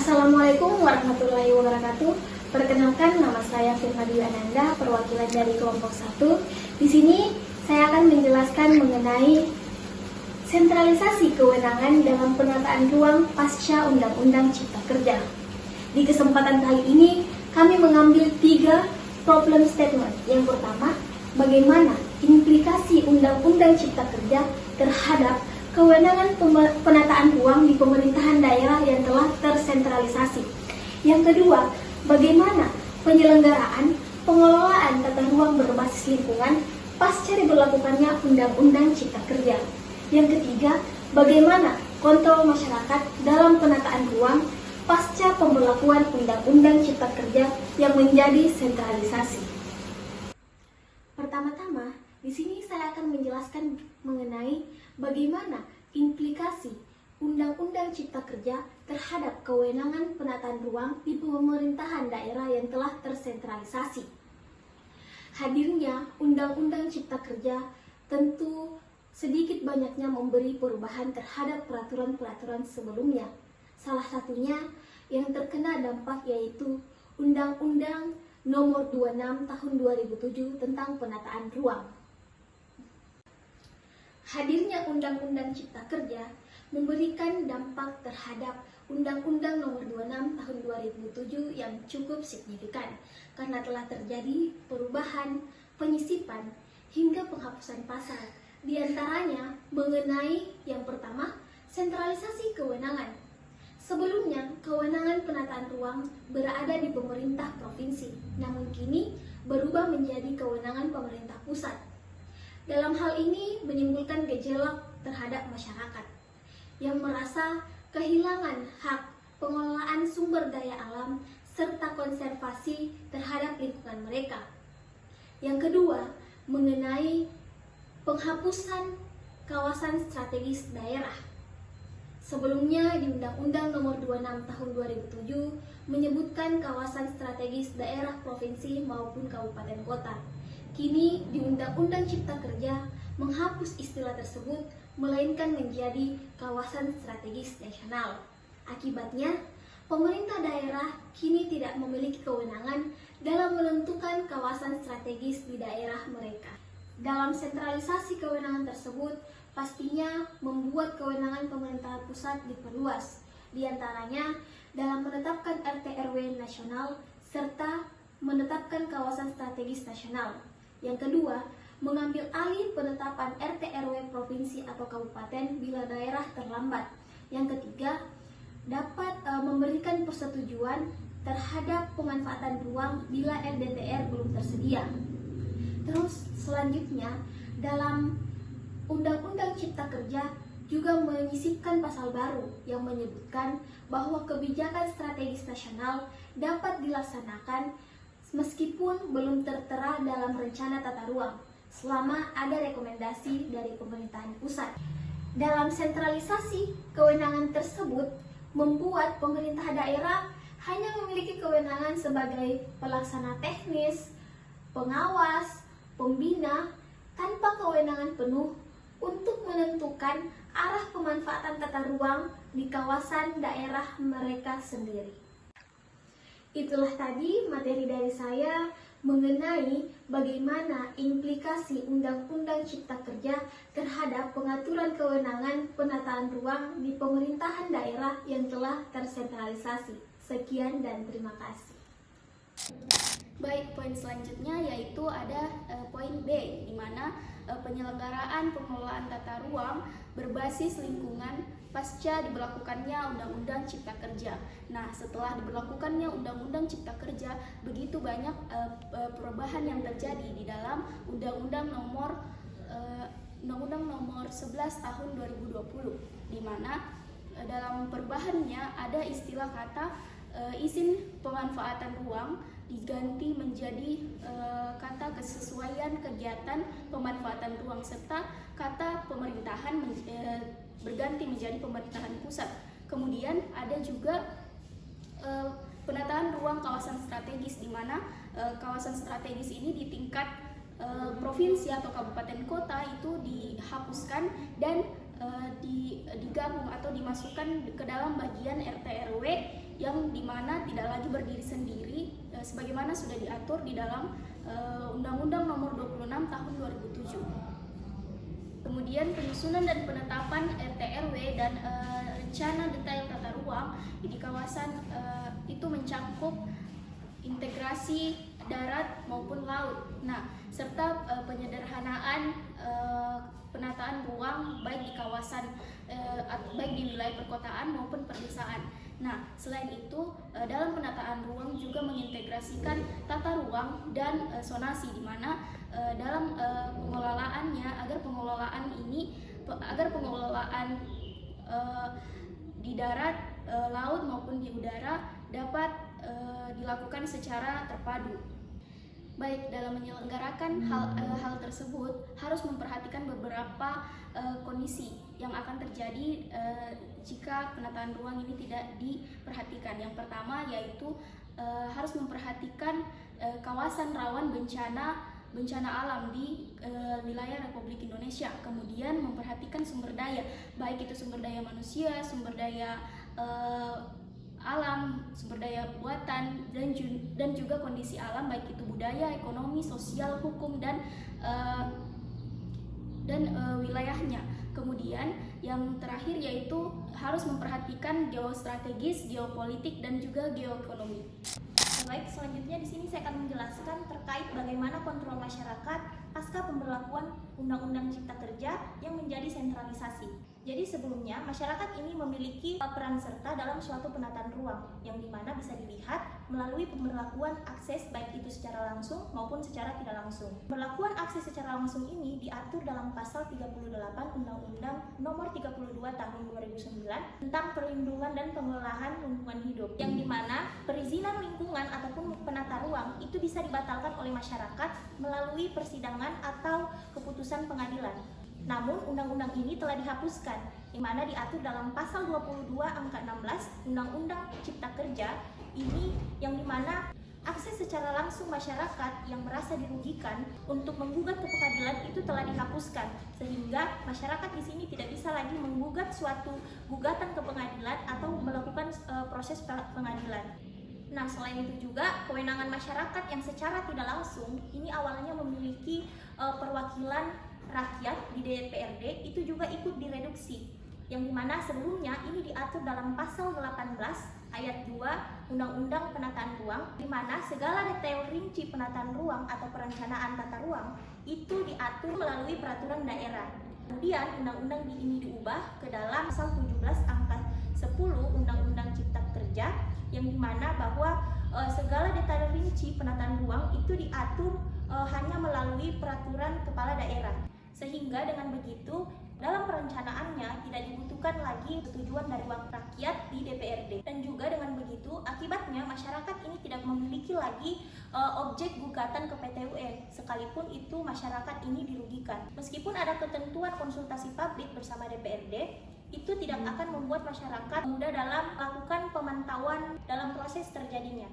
Assalamualaikum warahmatullahi wabarakatuh. Perkenalkan, nama saya Firma Dwi Ananda, perwakilan dari kelompok 1. Di sini saya akan menjelaskan mengenai sentralisasi kewenangan dalam penataan ruang pasca Undang-Undang Cipta Kerja. Di kesempatan kali ini, kami mengambil 3 problem statement. Yang pertama, bagaimana implikasi Undang-Undang Cipta Kerja terhadap kewenangan penataan ruang di pemerintahan daerah yang telah tersentralisasi. Yang kedua, bagaimana penyelenggaraan pengelolaan tata ruang berbasis lingkungan pasca diberlakukannya Undang-Undang Cipta Kerja. Yang ketiga, bagaimana kontrol masyarakat dalam penataan ruang pasca pemberlakuan Undang-Undang Cipta Kerja yang menjadi sentralisasi. Pertama-tama, di sini saya akan menjelaskan mengenai bagaimana implikasi Undang-Undang Cipta Kerja terhadap kewenangan penataan ruang di pemerintahan daerah yang telah tersentralisasi. Hadirnya Undang-Undang Cipta Kerja tentu sedikit banyaknya memberi perubahan terhadap peraturan-peraturan sebelumnya. Salah satunya yang terkena dampak yaitu Undang-Undang Nomor 26 Tahun 2007 tentang penataan ruang. Hadirnya Undang-Undang Cipta Kerja memberikan dampak terhadap Undang-Undang Nomor 26 Tahun 2007 yang cukup signifikan karena telah terjadi perubahan, penyisipan, hingga penghapusan pasal. Di antaranya mengenai yang pertama, sentralisasi kewenangan. Sebelumnya, kewenangan penataan ruang berada di pemerintah provinsi, namun kini berubah menjadi kewenangan pemerintah pusat. Dalam hal ini menimbulkan gejolak terhadap masyarakat yang merasa kehilangan hak pengelolaan sumber daya alam serta konservasi terhadap lingkungan mereka. Yang kedua, mengenai penghapusan kawasan strategis daerah. Sebelumnya di Undang-Undang Nomor 26 Tahun 2007 menyebutkan kawasan strategis daerah provinsi maupun kabupaten kota. Kini di Undang-Undang Cipta Kerja menghapus istilah tersebut, melainkan menjadi kawasan strategis nasional. Akibatnya, pemerintah daerah kini tidak memiliki kewenangan dalam menentukan kawasan strategis di daerah mereka. Dalam sentralisasi kewenangan tersebut, pastinya membuat kewenangan pemerintahan pusat diperluas, di antaranya dalam menetapkan RT/RW nasional serta menetapkan kawasan strategis nasional. Yang kedua, mengambil alih penetapan RT/RW provinsi atau kabupaten bila daerah terlambat. Yang ketiga, dapat memberikan persetujuan terhadap pemanfaatan ruang bila RDTR belum tersedia. Terus selanjutnya, dalam Undang-Undang Cipta Kerja juga menyisipkan pasal baru yang menyebutkan bahwa kebijakan strategis nasional dapat dilaksanakan meskipun belum tertera dalam rencana tata ruang, selama ada rekomendasi dari pemerintahan pusat. Dalam sentralisasi, kewenangan tersebut membuat pemerintah daerah hanya memiliki kewenangan sebagai pelaksana teknis, pengawas, pembina, tanpa kewenangan penuh untuk menentukan arah pemanfaatan tata ruang di kawasan daerah mereka sendiri. Itulah tadi materi dari saya mengenai bagaimana implikasi Undang-Undang Cipta Kerja terhadap pengaturan kewenangan penataan ruang di pemerintahan daerah yang telah tersentralisasi. Sekian dan terima kasih. Baik, poin selanjutnya yaitu ada poin B, di mana penyelenggaraan pengelolaan tata ruang berbasis lingkungan pasca diberlakukannya Undang-Undang Cipta Kerja. Nah, setelah diberlakukannya Undang-Undang Cipta Kerja, begitu banyak perubahan yang terjadi di dalam Undang-Undang Nomor 11 Tahun 2020, di mana dalam perubahannya ada istilah kata izin pemanfaatan ruang diganti menjadi kata kesesuaian kegiatan pemanfaatan ruang serta kata pemerintahan berganti menjadi pemerintahan pusat. Kemudian ada juga penataan ruang kawasan strategis, di mana kawasan strategis ini di tingkat provinsi atau kabupaten kota itu dihapuskan dan digabung atau dimasukkan ke dalam bagian RT RW yang dimana tidak lagi berdiri sendiri sebagaimana sudah diatur di dalam Undang-Undang Nomor 26 Tahun 2007. Kemudian penyusunan dan penetapan RT RW dan rencana detail tata ruang di kawasan itu mencakup integrasi darat maupun laut. Nah, serta penyederhanaan penataan ruang baik di kawasan baik di wilayah perkotaan maupun pedesaan. Nah, selain itu dalam penataan ruang juga mengintegrasikan tata ruang dan zonasi, di mana dalam pengelolaannya agar pengelolaan di darat, laut maupun di udara dapat dilakukan secara terpadu. Baik, dalam menyelenggarakan hal tersebut harus memperhatikan beberapa kondisi yang akan terjadi jika penataan ruang ini tidak diperhatikan. Yang pertama yaitu harus memperhatikan kawasan rawan bencana alam di wilayah Republik Indonesia. Kemudian memperhatikan sumber daya, baik itu sumber daya manusia, sumber daya alam, sumber daya buatan, dan juga kondisi alam baik itu budaya, ekonomi, sosial, hukum, dan wilayahnya. Kemudian yang terakhir yaitu harus memperhatikan geostrategis, geopolitik, dan juga geoekonomi. Baik, selanjutnya di sini saya akan menjelaskan terkait bagaimana kontrol masyarakat pasca pemberlakuan Undang-Undang Cipta Kerja yang menjadi sentralisasi. Jadi sebelumnya masyarakat ini memiliki peran serta dalam suatu penataan ruang yang dimana bisa dilihat melalui pemberlakuan akses baik itu secara langsung maupun secara tidak langsung. Pemberlakuan akses secara langsung ini diatur dalam pasal 38 Undang-Undang Nomor 32 Tahun 2009 tentang perlindungan dan pengelolaan lingkungan hidup, yang dimana perizinan lingkungan ataupun penata ruang itu bisa dibatalkan oleh masyarakat melalui persidangan atau keputusan pengadilan. Namun undang-undang ini telah dihapuskan, di mana diatur dalam pasal 22 angka 16 Undang-Undang Cipta Kerja ini, yang dimana akses secara langsung masyarakat yang merasa dirugikan untuk menggugat ke pengadilan itu telah dihapuskan, sehingga masyarakat di sini tidak bisa lagi menggugat suatu gugatan ke pengadilan atau melakukan proses pengadilan. Nah, selain itu juga kewenangan masyarakat yang secara tidak langsung ini awalnya memiliki perwakilan rakyat di DPRD itu juga ikut direduksi, yang dimana sebelumnya ini diatur dalam pasal 18 ayat 2 Undang-Undang Penataan Ruang, di mana segala detail rinci penataan ruang atau perencanaan tata ruang itu diatur melalui peraturan daerah. Kemudian undang-undang ini diubah ke dalam pasal 17 angka 10 Undang-Undang Cipta Kerja, yang dimana bahwa segala detail rinci penataan ruang itu diatur hanya melalui peraturan kepala daerah, sehingga dengan begitu dalam perencanaannya tidak dibutuhkan lagi persetujuan dari rakyat di DPRD, dan juga dengan begitu akibatnya masyarakat ini tidak memiliki lagi objek gugatan ke PT UN sekalipun itu masyarakat ini dirugikan. Meskipun ada ketentuan konsultasi publik bersama DPRD, itu tidak akan membuat masyarakat mudah dalam melakukan pemantauan dalam proses terjadinya.